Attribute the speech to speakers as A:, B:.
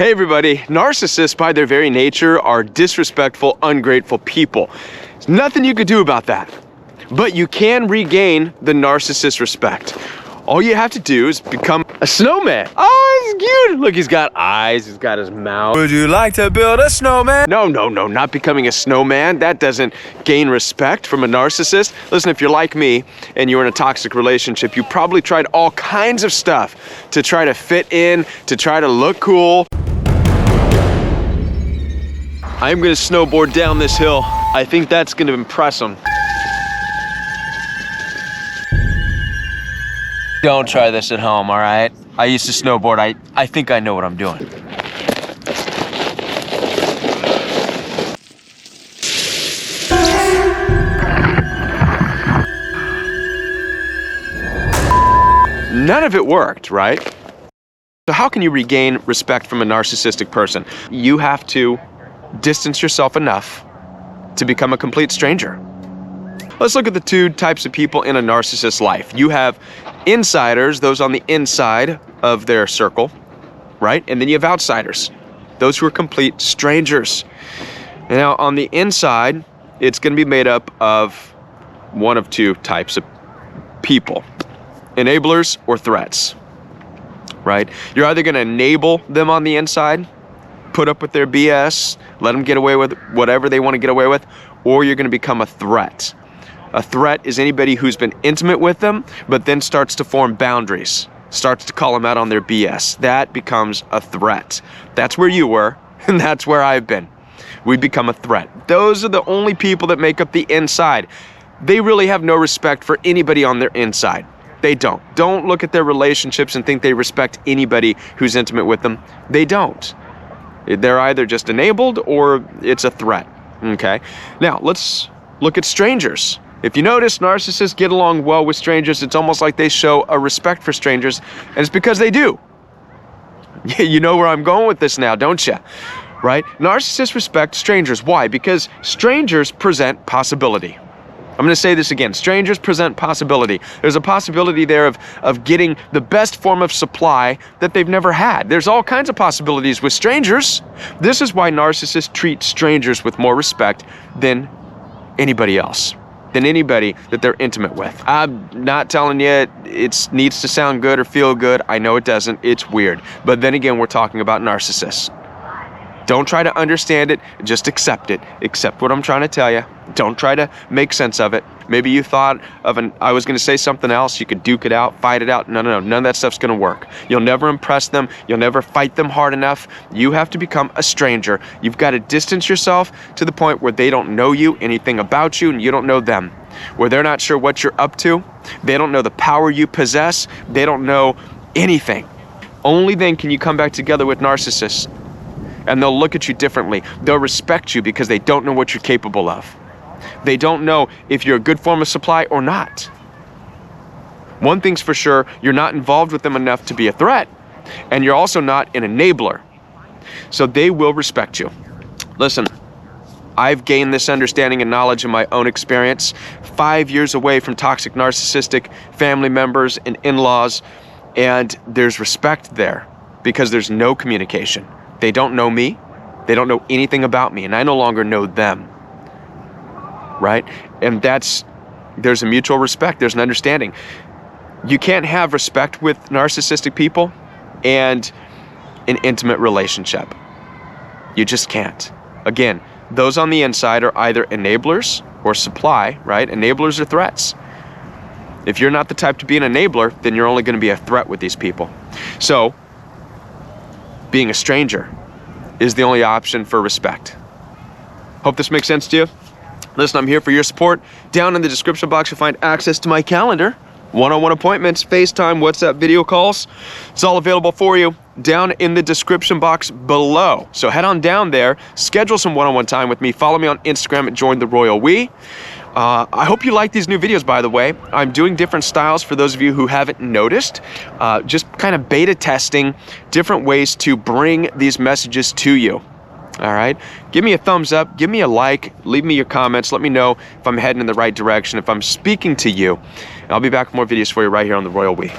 A: Hey everybody, narcissists by their very nature are disrespectful, ungrateful people. There's nothing you could do about that. But you can regain the narcissist respect. All you have to do is become a snowman. Oh, it's cute. Look, he's got eyes, he's got his mouth.
B: Would you like to build a snowman?
A: No, not becoming a snowman. That doesn't gain respect from a narcissist. Listen, if you're like me and you're in a toxic relationship, you probably tried all kinds of stuff to try to fit in, to try to look cool. I'm gonna snowboard down this hill. I think that's gonna impress them. Don't try this at home, all right? I used to snowboard. I think I know what I'm doing. None of it worked, right? So how can you regain respect from a narcissistic person? You have to distance yourself enough to become a complete stranger. Let's look at the two types of people in a narcissist's life. You have insiders, those on the inside of their circle, right? And then you have outsiders, those who are complete strangers. Now, on the inside, it's going to be made up of one of two types of people: enablers or threats, right? You're either going to enable them on the inside, put up with their BS, let them get away with whatever they want to get away with, or you're going to become a threat. A threat is anybody who's been intimate with them, but then starts to form boundaries, starts to call them out on their BS. That becomes a threat. That's where you were, and that's where I've been. We become a threat. Those are the only people that make up the inside. They really have no respect for anybody on their inside. They don't. Don't look at their relationships and think they respect anybody who's intimate with them. They don't. They're either just enabled or it's a threat, okay? Now, let's look at strangers. If you notice, narcissists get along well with strangers. It's almost like they show a respect for strangers, and it's because they do. You know where I'm going with this now, don't you? Right? Narcissists respect strangers. Why? Because strangers present possibility. I'm going to say this again. Strangers present possibility. There's a possibility there of getting the best form of supply that they've never had. There's all kinds of possibilities with strangers. This is why narcissists treat strangers with more respect than anybody else, than anybody that they're intimate with. I'm not telling you it needs to sound good or feel good. I know it doesn't. It's weird. But then again, we're talking about narcissists. Don't try to understand it. Just accept it. Accept what I'm trying to tell you. Don't try to make sense of it. Maybe you thought I was going to say something else. You could duke it out, fight it out. No. None of that stuff's going to work. You'll never impress them. You'll never fight them hard enough. You have to become a stranger. You've got to distance yourself to the point where they don't know you, anything about you, and you don't know them. Where they're not sure what you're up to. They don't know the power you possess. They don't know anything. Only then can you come back together with narcissists. And they'll look at you differently. They'll respect you because they don't know what you're capable of. They don't know if you're a good form of supply or not. One thing's for sure, you're not involved with them enough to be a threat, and you're also not an enabler. So they will respect you. Listen, I've gained this understanding and knowledge in my own experience. 5 years away from toxic narcissistic family members and in-laws, and there's respect there because there's no communication. They don't know me, they don't know anything about me, and I no longer know them, right? And there's a mutual respect, there's an understanding. You can't have respect with narcissistic people and an intimate relationship. You just can't. Again, those on the inside are either enablers or supply, right? Enablers or threats. If you're not the type to be an enabler, then you're only going to be a threat with these people. So, being a stranger is the only option for respect. Hope this makes sense to you. Listen, I'm here for your support. Down in the description box, you'll find access to my calendar, one-on-one appointments, FaceTime, WhatsApp video calls. It's all available for you down in the description box below. So head on down there, schedule some one-on-one time with me. Follow me on Instagram at JoinTheRoyalWe. I hope you like these new videos, by the way. I'm doing different styles for those of you who haven't noticed. Just kind of beta testing different ways to bring these messages to you. All right? Give me a thumbs up, give me a like, leave me your comments, let me know if I'm heading in the right direction, if I'm speaking to you. And I'll be back with more videos for you right here on The Royal We.